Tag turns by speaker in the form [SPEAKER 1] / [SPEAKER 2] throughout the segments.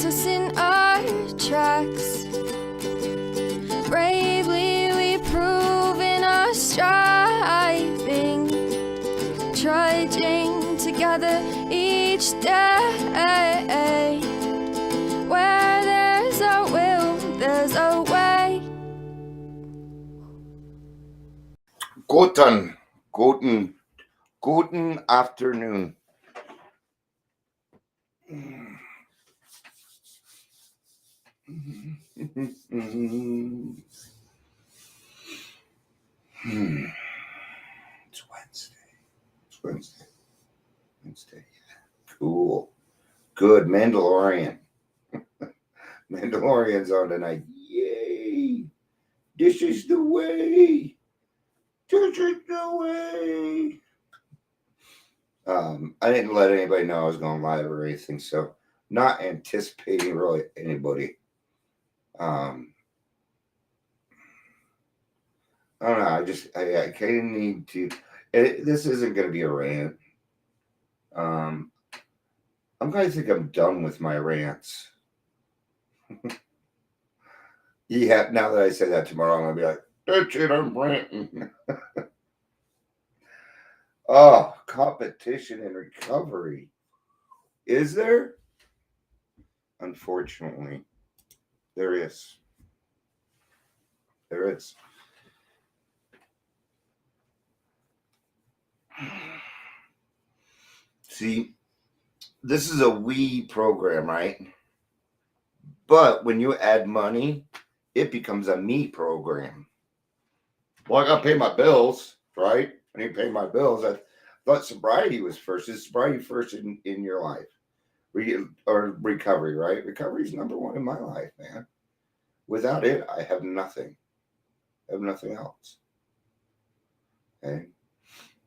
[SPEAKER 1] keeps us in our tracks. Bravely we prove in our striving, trudging together each day. Where there's a will, there's a way.
[SPEAKER 2] Guten afternoon. It's Wednesday. Cool. Good. Mandalorian. Mandalorian's on tonight. Yay. This is the way. I didn't let anybody know I was going live or anything, so not anticipating really anybody. I don't know. I kind of need to. This isn't going to be a rant. I'm going to think I'm done with my rants. Yeah, now that I say that tomorrow, I'm going to be like, that's it, I'm ranting. Oh, competition and recovery. Is there? Unfortunately, there is. There is. See, this is a we program, right? But when you add money, it becomes a me program. Well, I got to pay my bills, right? I need to pay my bills. I thought sobriety was first. Is sobriety first in your life? Or recovery, right? Recovery is number one in my life, man. Without it, I have nothing. I have nothing else. Okay?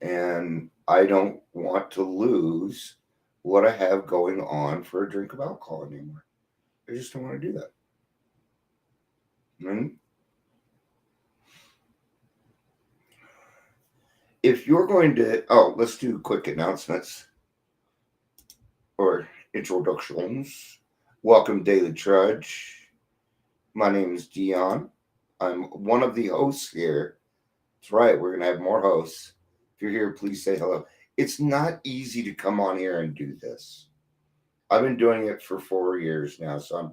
[SPEAKER 2] And I don't want to lose what I have going on for a drink of alcohol anymore. I just don't want to do that. Mm-hmm. If you're going to, let's do quick announcements or introductions. Welcome, Daily Trudge. My name is Dion. I'm one of the hosts here. That's right, we're going to have more hosts. If you're here, please say hello. It's not easy to come on here and do this. I've been doing it for 4 years now, so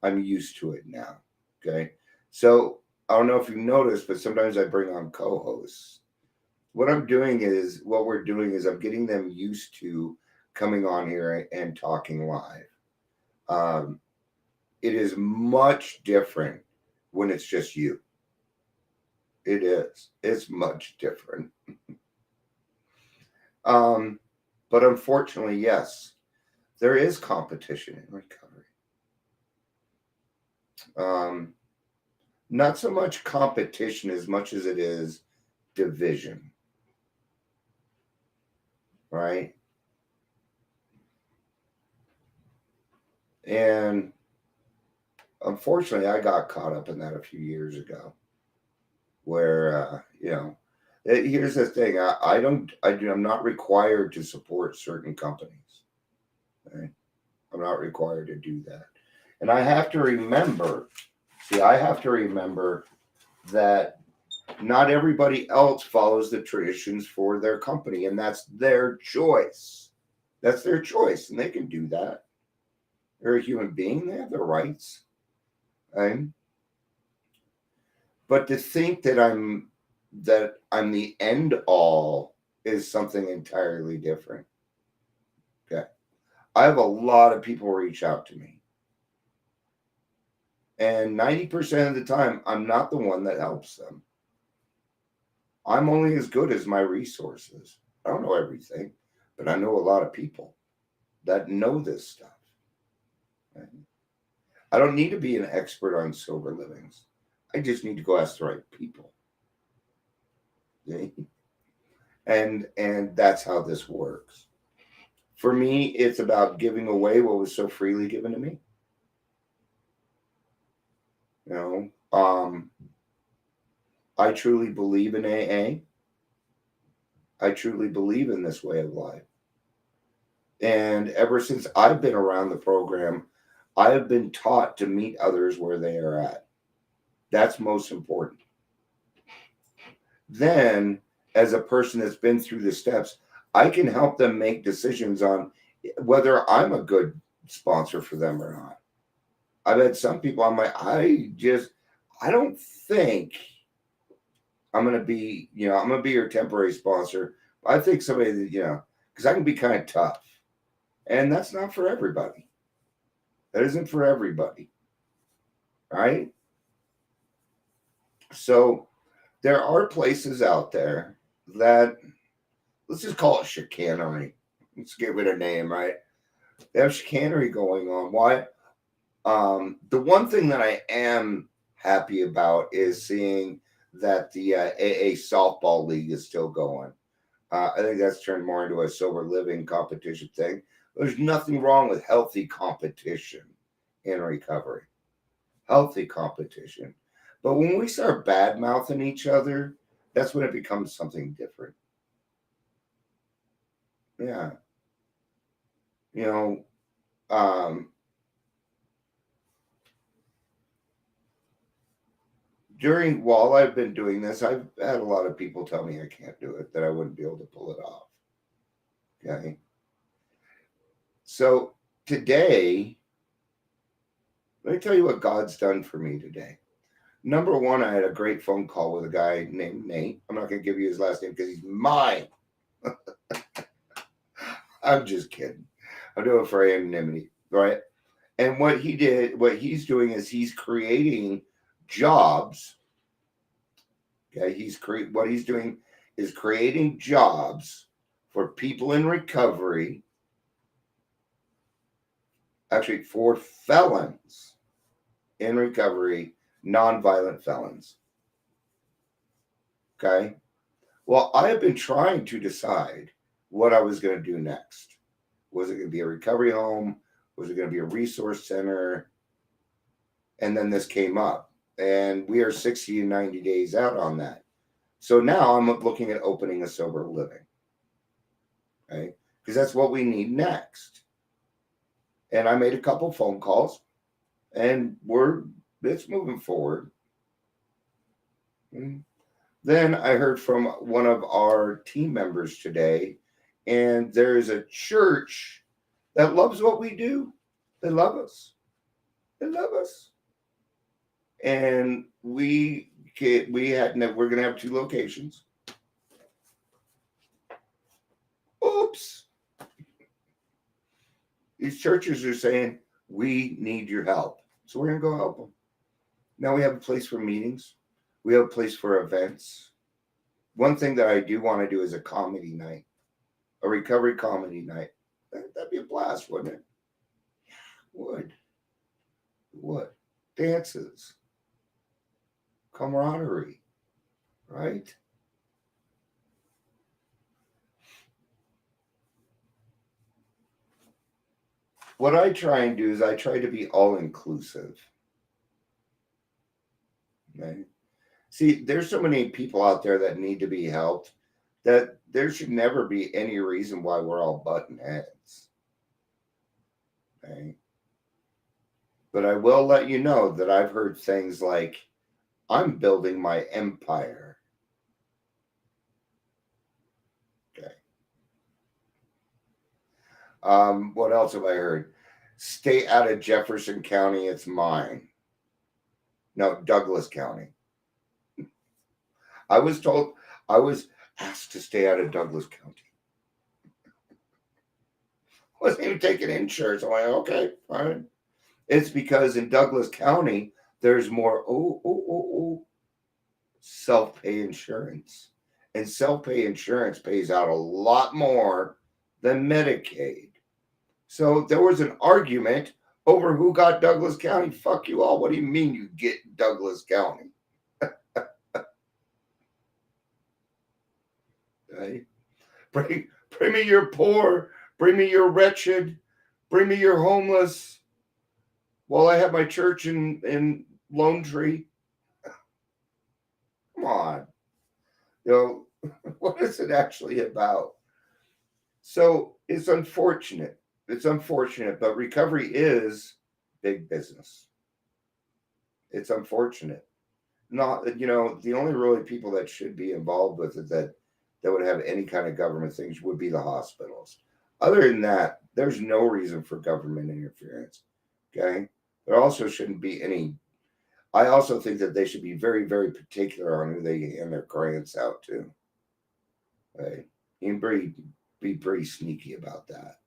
[SPEAKER 2] I'm used to it now. Okay. So I don't know if you noticed, but sometimes I bring on co-hosts. What we're doing is I'm getting them used to coming on here and talking live. It is much different when it's just you. It is. It's much different. But unfortunately, yes, there is competition in recovery. Not so much competition as much as it is division. Right? And unfortunately, I got caught up in that a few years ago where, here's the thing. I'm not required to support certain companies. Right? I'm not required to do that. And I have to remember that not everybody else follows the traditions for their company, and that's their choice. That's their choice, and they can do that. They're a human being. They have their rights. Right? But to think that I'm the end all is something entirely different. Okay. I have a lot of people reach out to me. And 90% of the time, I'm not the one that helps them. I'm only as good as my resources. I don't know everything, but I know a lot of people that know this stuff. Right? I don't need to be an expert on sober livings. I just need to go ask the right people. Okay? And that's how this works. For me, it's about giving away what was so freely given to me. I truly believe in AA. I truly believe in this way of life. And ever since I've been around the program, I have been taught to meet others where they are at. That's most important. Then, as a person that's been through the steps, I can help them make decisions on whether I'm a good sponsor for them or not. I've had some people, I don't think I'm going to be, I'm going to be your temporary sponsor. I think somebody that, because I can be kind of tough. And that's not for everybody. That isn't for everybody. Right? So there are places out there that, let's just call it chicanery. Let's get rid of name, right? They have chicanery going on. Why? The one thing that I am happy about is seeing that the AA softball league is still going. I think that's turned more into a sober living competition thing. There's nothing wrong with healthy competition in recovery. Healthy competition. But when we start bad mouthing each other, that's when it becomes something different. Yeah. While I've been doing this, I've had a lot of people tell me I can't do it, that I wouldn't be able to pull it off. Okay. So today, let me tell you what God's done for me today. Number one, I had a great phone call with a guy named Nate. I'm not going to give you his last name because he's mine. I'm just kidding. I'm doing it for anonymity, right? And what he's doing is he's creating jobs. Okay, what he's doing is creating jobs for people in recovery, actually for felons in recovery, nonviolent felons. Okay. Well, I have been trying to decide what I was going to do next. Was it going to be a recovery home? Was it going to be a resource center? And then this came up. And we are 60 and 90 days out on that. So now I'm looking at opening a sober living. Okay? Because that's what we need next. And I made a couple phone calls. And it's moving forward. Then I heard from one of our team members today, and there is a church that loves what we do. They love us. They love us. And we're going to have 2 locations. Oops. These churches are saying, we need your help. So we're going to go help them. Now we have a place for meetings. We have a place for events. One thing that I do want to do is a comedy night, a recovery comedy night. That'd be a blast, wouldn't it? Would. Dances. Camaraderie. Right? What I try and do is I try to be all-inclusive. Okay? See, there's so many people out there that need to be helped that there should never be any reason why we're all butting heads. Okay? But I will let you know that I've heard things like, I'm building my empire. Okay. What else have I heard? Stay out of Jefferson County, it's mine. No, Douglas County. I was asked to stay out of Douglas County. I wasn't even taking insurance. I'm like, okay, fine. It's because in Douglas County, there's more self-pay insurance. And self-pay insurance pays out a lot more than Medicaid. So there was an argument over who got Douglas County. Fuck you all. What do you mean you get Douglas County? Okay. Bring me your poor. Bring me your wretched. Bring me your homeless. While I have my church in Lone Tree. Come on. What is it actually about? So it's unfortunate. But recovery is big business. It's unfortunate. Not, the only really people that should be involved with it that would have any kind of government things would be the hospitals. Other than that, there's no reason for government interference. Okay? There also shouldn't be any. I also think that they should be very, very particular on who they hand their grants out to. Right? You can be pretty sneaky about that.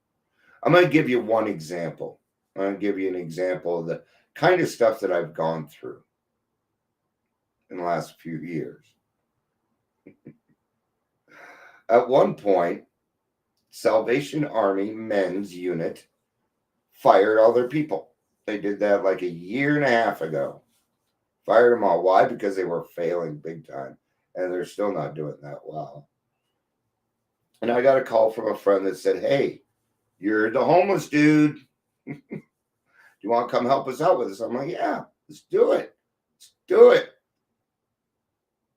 [SPEAKER 2] I'm going to give you one example. I'm going to give you an example of the kind of stuff that I've gone through in the last few years. At one point, Salvation Army men's unit fired all their people. They did that like a year and a half ago. Fired them all. Why? Because they were failing big time. And they're still not doing that well. And I got a call from a friend that said, "Hey, you're the homeless dude. Do you want to come help us out with this?" I'm like, "Yeah, let's do it. Let's do it."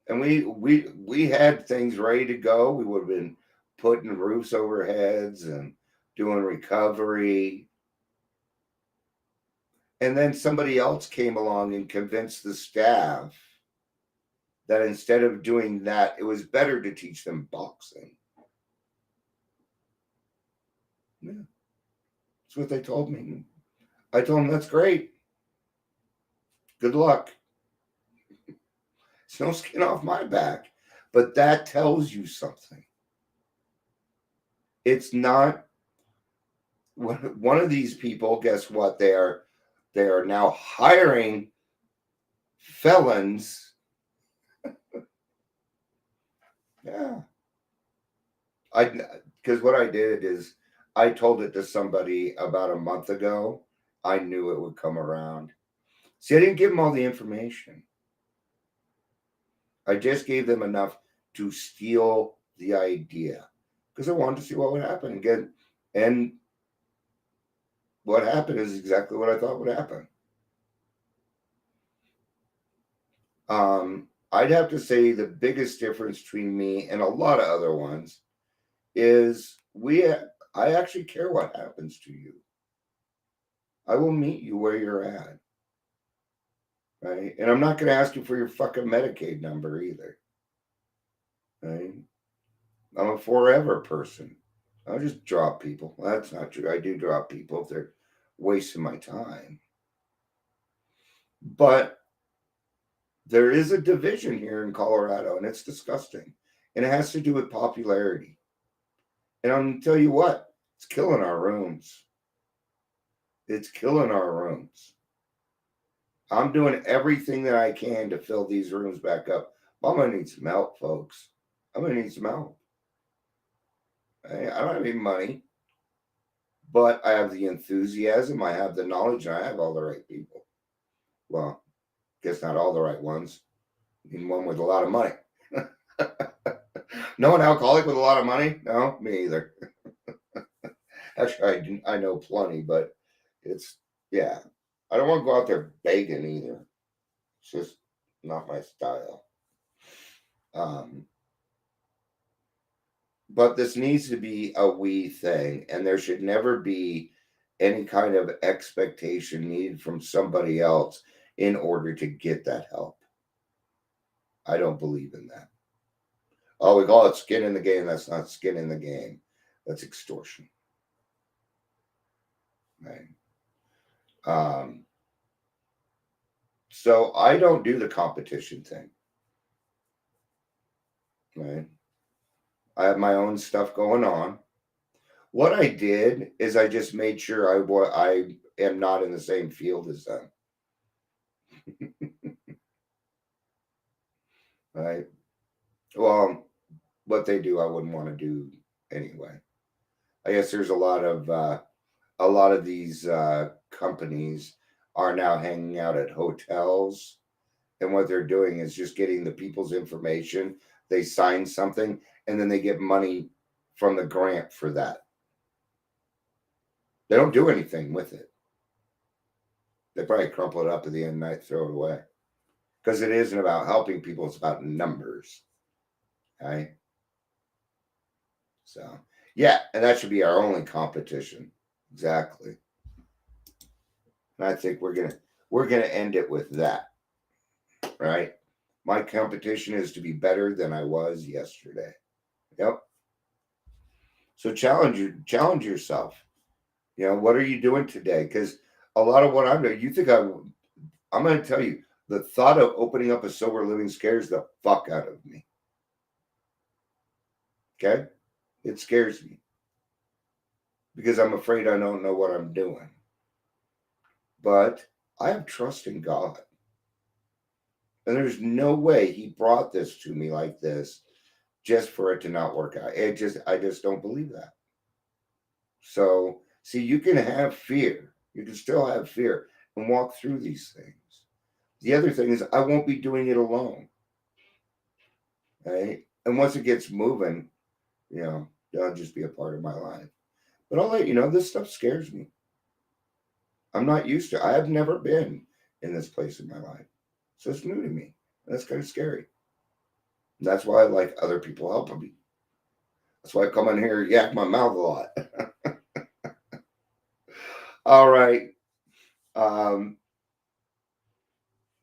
[SPEAKER 2] And we had things ready to go. We would have been putting roofs over heads and doing recovery. And then somebody else came along and convinced the staff that instead of doing that, it was better to teach them boxing. Yeah. That's what they told me. I told them, "That's great. Good luck. It's no skin off my back." But that tells you something. It's not one of these people. Guess what? They are now hiring felons. Yeah. Because what I did is I told it to somebody about a month ago. I knew it would come around. See, I didn't give them all the information. I just gave them enough to steal the idea because I wanted to see what would happen again. And what happened is exactly what I thought would happen. I'd have to say the biggest difference between me and a lot of other ones is I actually care what happens to you. I will meet you where you're at. Right? And I'm not going to ask you for your fucking Medicaid number either. Right? I'm a forever person. I'll just drop people. Well, that's not true. I do drop people if they're wasting my time. But there is a division here in Colorado, and it's disgusting. And it has to do with popularity. And I'm going to tell you what, it's killing our rooms. It's killing our rooms. I'm doing everything that I can to fill these rooms back up. I'm going to need some help, folks. I'm going to need some help. I don't have any money, but I have the enthusiasm, I have the knowledge, and I have all the right people. Well, guess not all the right ones. I mean, one with a lot of money. No, an alcoholic with a lot of money? No, me either. Actually, I know plenty, but it's, yeah. I don't want to go out there begging either. It's just not my style. But this needs to be a we thing, and there should never be any kind of expectation needed from somebody else in order to get that help. I don't believe in that. Oh, we call it skin in the game. That's not skin in the game. That's extortion. Right. So I don't do the competition thing. Right. I have my own stuff going on. What I did is I just made sure I am not in the same field as them. Right. Well, what they do, I wouldn't want to do anyway. I guess there's a lot of these companies are now hanging out at hotels, and what they're doing is just getting the people's information. They sign something, and then they get money from the grant for that. They don't do anything with it. They probably crumple it up at the end of the night, throw it away, because it isn't about helping people; it's about numbers. Right? So, yeah, and that should be our only competition. Exactly. And I think we're gonna end it with that, right? My competition is to be better than I was yesterday. Yep. So challenge yourself. What are you doing today? Because a lot of what I'm doing, I'm going to tell you, the thought of opening up a sober living scares the fuck out of me. Okay? It scares me because I'm afraid I don't know what I'm doing. But I have trust in God. And there's no way He brought this to me like this just for it to not work out. I just don't believe that. So, see, you can have fear. You can still have fear and walk through these things. The other thing is, I won't be doing it alone. Right? And once it gets moving, they'll just be a part of my life. But I'll let you know, this stuff scares me. I'm not used to it. I have never been in this place in my life. So it's new to me. That's kind of scary. And that's why I like other people helping me. That's why I come in here and yak my mouth a lot. All right.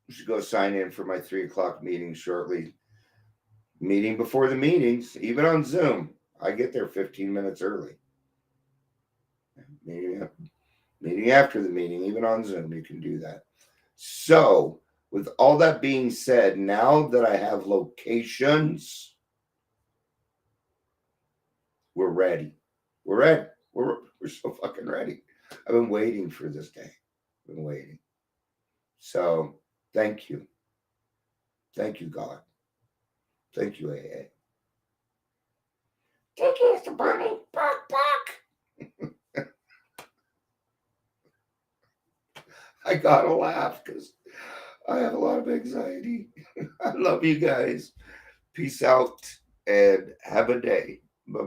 [SPEAKER 2] We should go sign in for my 3 o'clock meeting shortly. Meeting before the meetings, even on Zoom. I get there 15 minutes early. Meeting after the meeting, even on Zoom, you can do that. So, with all that being said, now that I have locations, we're ready. We're ready. We're so fucking ready. I've been waiting for this day. I've been waiting. So, thank you. Thank you, God. Thank you, AA. Thank you, Mr. Bunny. Bark, bark. I gotta laugh because I have a lot of anxiety. I love you guys. Peace out and have a day. Bye bye.